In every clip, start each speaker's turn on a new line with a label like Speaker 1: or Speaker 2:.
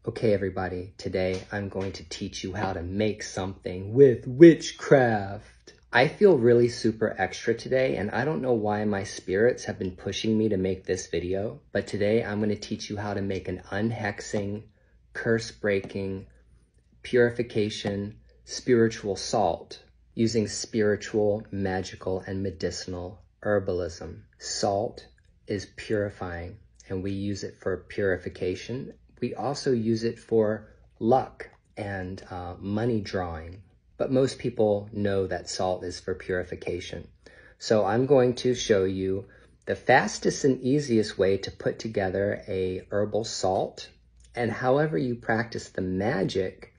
Speaker 1: Okay, everybody, today I'm going to teach you how to make something with witchcraft. I feel really super extra today, and I don't know why my spirits have been pushing me to make this video, but today I'm going to teach you how to make an unhexing, curse-breaking, purification, spiritual salt using spiritual, magical, and medicinal herbalism. Salt is purifying, and we use it for purification. We also use it for luck and money drawing, but most people know that salt is for purification. So I'm going to show you the fastest and easiest way to put together a herbal salt, and however you practice the magic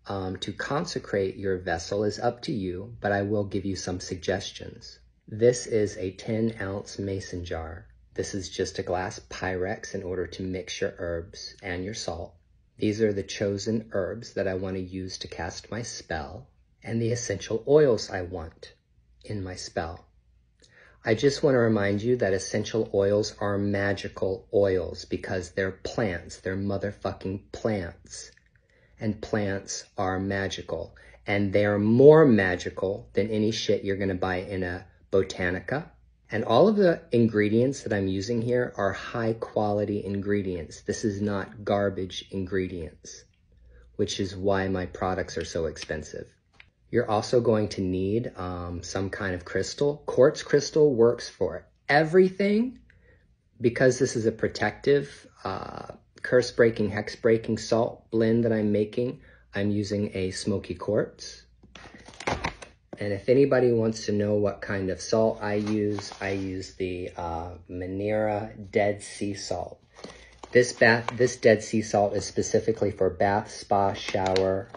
Speaker 1: to consecrate your vessel is up to you, but I will give you some suggestions. This is a 10-ounce mason jar. This is just a glass Pyrex in order to mix your herbs and your salt. These are the chosen herbs that I want to use to cast my spell, and the essential oils I want in my spell. I just want to remind you that essential oils are magical oils because they're plants. They're motherfucking plants. And plants are magical. And they're more magical than any shit you're going to buy in a Botanica. And all of the ingredients that I'm using here are high quality ingredients. This is not garbage ingredients, which is why my products are so expensive. You're also going to need some kind of crystal. Quartz crystal works for everything. Because this is a protective, curse-breaking, hex-breaking salt blend that I'm making, I'm using a smoky quartz. And if anybody wants to know what kind of salt I use the Madeira Dead Sea Salt. This Dead Sea Salt is specifically for bath, spa, shower,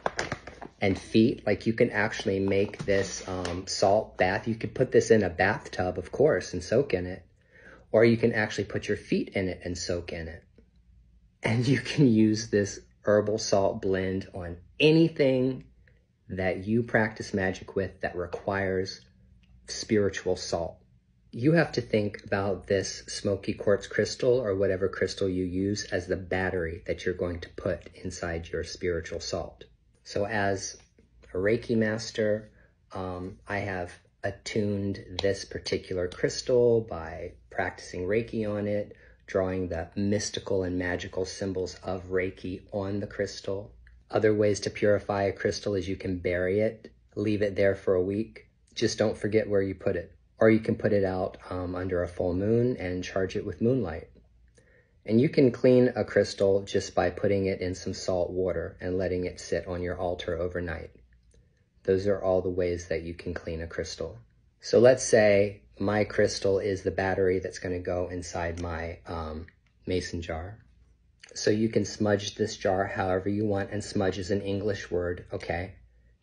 Speaker 1: and feet. Like, you can actually make this salt bath. You could put this in a bathtub, of course, and soak in it. Or you can actually put your feet in it and soak in it. And you can use this herbal salt blend on anything that you practice magic with that requires spiritual salt. You have to think about this smoky quartz crystal or whatever crystal you use as the battery that you're going to put inside your spiritual salt. So as a Reiki master, I have attuned this particular crystal by practicing Reiki on it, drawing the mystical and magical symbols of Reiki on the crystal. Other ways to purify a crystal is you can bury it, leave it there for a week. Just don't forget where you put it. Or you can put it out under a full moon and charge it with moonlight. And you can clean a crystal just by putting it in some salt water and letting it sit on your altar overnight. Those are all the ways that you can clean a crystal. So let's say my crystal is the battery that's going to go inside my mason jar. So you can smudge this jar however you want, and smudge is an English word, okay?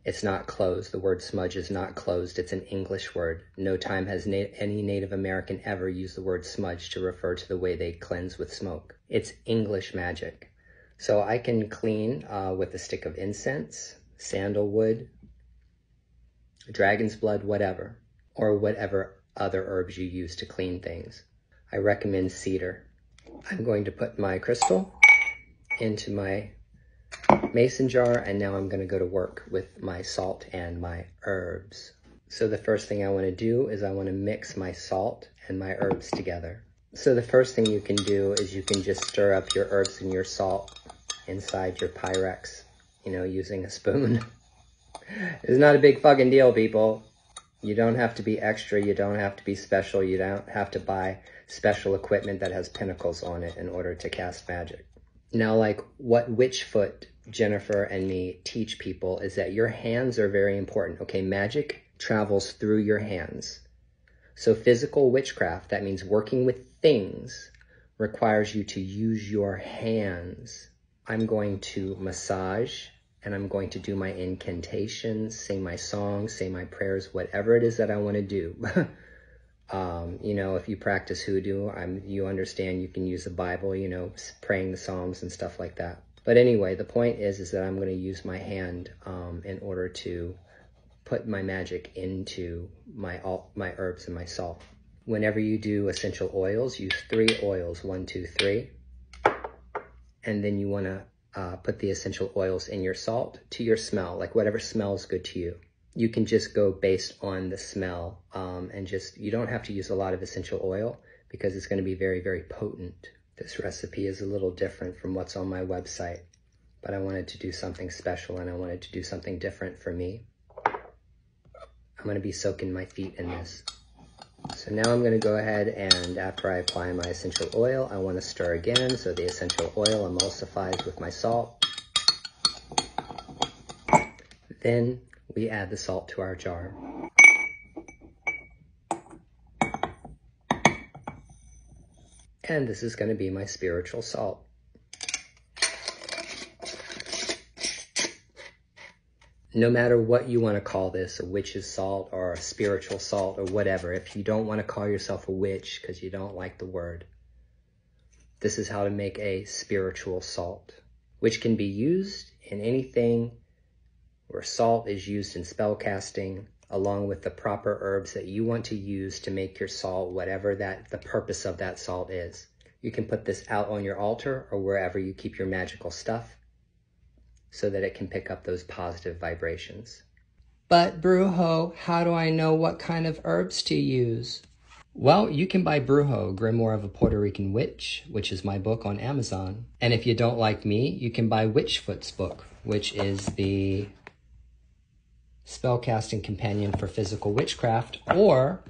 Speaker 1: It's not closed. The word smudge is not closed. It's an English word. No time has any Native American ever used the word smudge to refer to the way they cleanse with smoke. It's English magic. So I can clean with a stick of incense, sandalwood, dragon's blood, whatever, or whatever other herbs you use to clean things. I recommend cedar. I'm going to put my crystal into my mason jar, and now I'm going to go to work with my salt and my herbs. So the first thing I want to do is I want to mix my salt and my herbs together. So the first thing you can do is you can just stir up your herbs and your salt inside your Pyrex, using a spoon. It's not a big fucking deal, people. You don't have to be extra. You don't have to be special. You don't have to buy special equipment that has pinnacles on it in order to cast magic. Now, like what Witchfoot, Jennifer, and me teach people is that your hands are very important. Okay, magic travels through your hands. So physical witchcraft, that means working with things, requires you to use your hands. I'm going to massage, and I'm going to do my incantations, sing my songs, say my prayers, whatever it is that I want to do. If you practice hoodoo, you understand you can use the Bible, praying the Psalms and stuff like that. But anyway, the point is that I'm going to use my hand in order to put my magic into my herbs and my salt. Whenever you do essential oils, use 3 oils, 1, 2, 3. And then you want to put the essential oils in your salt to your smell, like whatever smells good to you. You can just go based on the smell and you don't have to use a lot of essential oil because it's going to be very, very potent. This recipe is a little different from what's on my website, but I wanted to do something special and I wanted to do something different for me. I'm going to be soaking my feet in this. So now I'm going to go ahead and after I apply my essential oil, I want to stir again so the essential oil emulsifies with my salt. Then we add the salt to our jar. And this is going to be my spiritual salt. No matter what you want to call this, a witch's salt or a spiritual salt or whatever, if you don't want to call yourself a witch because you don't like the word, this is how to make a spiritual salt, which can be used in anything where salt is used in spellcasting, along with the proper herbs that you want to use to make your salt, whatever the purpose of that salt is. You can put this out on your altar or wherever you keep your magical stuff, so that it can pick up those positive vibrations. But Brujo, how do I know what kind of herbs to use? Well, you can buy Brujo, Grimoire of a Puerto Rican Witch, which is my book on Amazon. And if you don't like me, you can buy Witchfoot's book, which is the spellcasting companion for physical witchcraft, or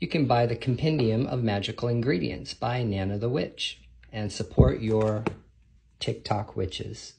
Speaker 1: you can buy the Compendium of Magical Ingredients by Nana the Witch and support your TikTok witches.